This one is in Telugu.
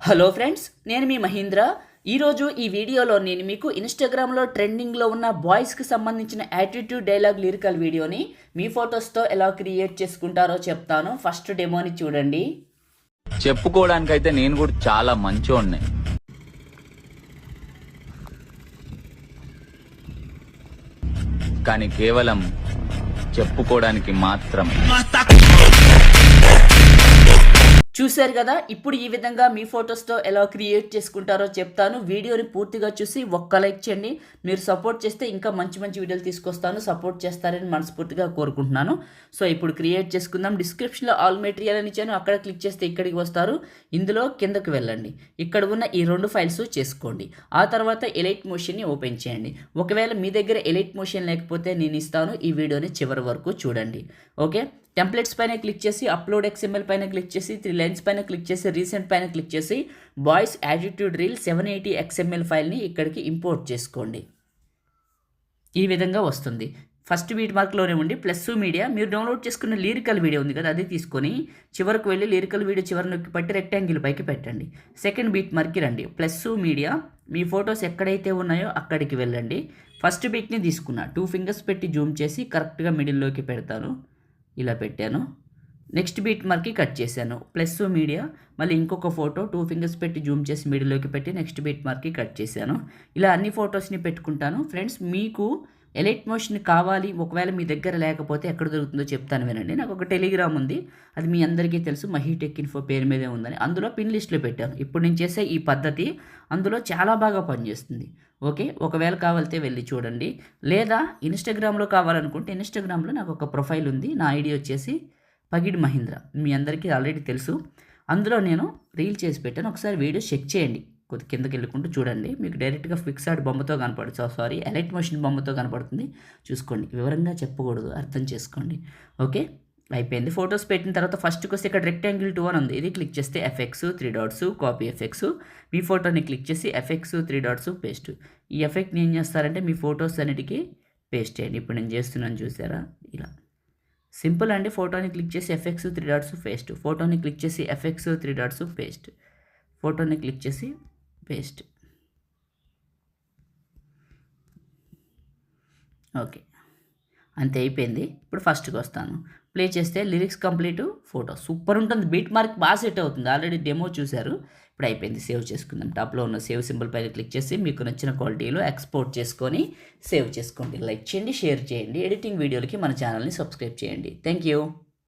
హలో ఫ్రెండ్స్, నేను మీ మహీంద్ర. ఈరోజు ఈ వీడియోలో నేను మీకు ఇన్స్టాగ్రామ్లో ట్రెండింగ్లో ఉన్న బాయ్స్కి సంబంధించిన యాటిట్యూడ్ డైలాగ్ లిరికల్ వీడియోని మీ ఫొటోస్తో ఎలా క్రియేట్ చేసుకుంటారో చెప్తాను. ఫస్ట్ డెమోని చూడండి. చెప్పుకోవడానికైతే నేను కూడా చాలా మంచోడిని, కానీ కేవలం చెప్పుకోవడానికి మాత్రమే. చూశారు కదా, ఇప్పుడు ఈ విధంగా మీ ఫొటోస్తో ఎలా క్రియేట్ చేసుకుంటారో చెప్తాను. వీడియోని పూర్తిగా చూసి ఒక్క లైక్ చేయండి. మీరు సపోర్ట్ చేస్తే ఇంకా మంచి మంచి వీడియోలు తీసుకొస్తాను. సపోర్ట్ చేస్తారని మనస్ఫూర్తిగా కోరుకుంటున్నాను. సో ఇప్పుడు క్రియేట్ చేసుకుందాం. డిస్క్రిప్షన్లో ఆల్ మెటీరియల్ అని ఇచ్చాను, అక్కడ క్లిక్ చేస్తే ఇక్కడికి వస్తారు. ఇందులో కిందకు వెళ్ళండి, ఇక్కడ ఉన్న ఈ 2 ఫైల్స్ చేసుకోండి. ఆ తర్వాత ఎలైట్ మోషన్ని ఓపెన్ చేయండి. ఒకవేళ మీ దగ్గర ఎలైట్ మోషన్ లేకపోతే నేను ఇస్తాను. ఈ వీడియోని చివరి వరకు చూడండి. ఓకే, టెంప్లెట్స్ పైన క్లిక్ చేసి అప్లోడ్ XML పైన క్లిక్ చేసి 3 లైన్స్ పైన క్లిక్ చేసి రీసెంట్ పైన క్లిక్ చేసి బాయ్స్ యాటిట్యూడ్ రీల్ 780 XML ఫైల్ని ఇక్కడికి ఇంపోర్ట్ చేసుకోండి. ఈ విధంగా వస్తుంది. ఫస్ట్ బీట్ మార్క్లోనే ఉండి ప్లస్ మీడియా, మీరు డౌన్లోడ్ చేసుకున్న లిరికల్ వీడియో ఉంది కదా, అది తీసుకొని చివరకు వెళ్ళి లిరికల్ వీడియో చివరి నొక్కి పట్టి రెక్టాంగిల్ పైకి పెట్టండి. సెకండ్ బీట్ మార్క్కి రండి, ప్లస్ మీడియా, మీ ఫొటోస్ ఎక్కడైతే ఉన్నాయో అక్కడికి వెళ్ళండి. ఫస్ట్ బీట్ని తీసుకున్నా, 2 ఫింగర్స్ పెట్టి జూమ్ చేసి కరెక్ట్గా మిడిల్లోకి పెడతాను. ఇలా పెట్టాను. నెక్స్ట్ బీట్ మార్క్కి కట్ చేశాను, ప్లస్ మీడియా, మళ్ళీ ఇంకొక ఫోటో 2 ఫింగర్స్ పెట్టి జూమ్ చేసి మిడిల్లోకి పెట్టి నెక్స్ట్ బీట్ మార్క్కి కట్ చేశాను. ఇలా అన్ని ఫొటోస్ని పెట్టుకుంటాను. ఫ్రెండ్స్, మీకు ఎలైట్ మోషన్ కావాలి, ఒకవేళ మీ దగ్గర లేకపోతే ఎక్కడ దొరుకుతుందో చెప్తాను వినండి. నాకు ఒక టెలిగ్రామ్ ఉంది, అది మీ అందరికీ తెలుసు, మహీటెక్ ఇన్ఫో పేరు మీదే ఉందని. అందులో పిన్ లిస్ట్లో పెట్టాను. ఇప్పుడు నేను చేసే ఈ పద్ధతి అందులో చాలా బాగా పనిచేస్తుంది. ఓకే, ఒకవేళ కావాలితే వెళ్ళి చూడండి. లేదా ఇన్స్టాగ్రామ్లో కావాలనుకుంటే ఇన్స్టాగ్రామ్లో నాకు ఒక ప్రొఫైల్ ఉంది. నా ఐడి వచ్చేసి పగిడి మహీంద్ర, మీ అందరికీ ఆల్రెడీ తెలుసు. అందులో నేను రీల్ చేసి పెట్టాను. ఒకసారి వీడియో చెక్ చేయండి, కొద్ది కిందకి వెళ్ళుకుంటూ చూడండి. మీకు డైరెక్ట్గా ఫిక్స్డ్ బొమ్మతో కనపడుతుంది, ఎలైట్ మోషన్ బొమ్మతో కనపడుతుంది. చూసుకోండి, వివరంగా చెప్పకూడదు, అర్థం చేసుకోండి. ఓకే, అయిపోయింది. ఫొటోస్ పెట్టిన తర్వాత ఫస్ట్కి వస్తే ఇక్కడ రెక్టాంగిల్ 2 అని ఉంది, ఇది క్లిక్ చేస్తే FX 3 డాట్స్ కాపీ ఎఫెక్ట్స్. మీ ఫోటోని క్లిక్ చేసి FX 3 డాట్స్ పేస్ట్. ఈ ఎఫెక్ట్ని ఏం చేస్తారంటే మీ ఫొటోస్ అన్నిటికీ పేస్ట్ చేయండి. ఇప్పుడు నేను చేస్తున్నాను, చూసారా? ఇలా సింపుల్ అండి. ఫోటోని క్లిక్ చేసి FX 3 డాట్స్ పేస్ట్, ఫోటోని క్లిక్ చేసి FX 3 డాట్స్ పేస్ట్, ఫోటోని క్లిక్ చేసి పేస్ట్. ఓకే, అంతే, అయిపోయింది. ఇప్పుడు ఫస్ట్కి వస్తాను, ప్లే చేస్తే లిరిక్స్ కంప్లీట్, ఫోటో సూపర్ ఉంటుంది. బీట్ మార్క్ బాగా సెట్ అవుతుంది, ఆల్రెడీ డెమో చూశారు. ఇప్పుడు అయిపోయింది, సేవ్ చేసుకుందాం. టాప్లో ఉన్న సేవ్ సింబల్ పైన క్లిక్ చేసి మీకు నచ్చిన క్వాలిటీలో ఎక్స్పోర్ట్ చేసుకొని సేవ్ చేసుకోండి. లైక్ చేయండి, షేర్ చేయండి. ఎడిటింగ్ వీడియోలకి మన ఛానల్ని సబ్స్క్రైబ్ చేయండి. Thank you.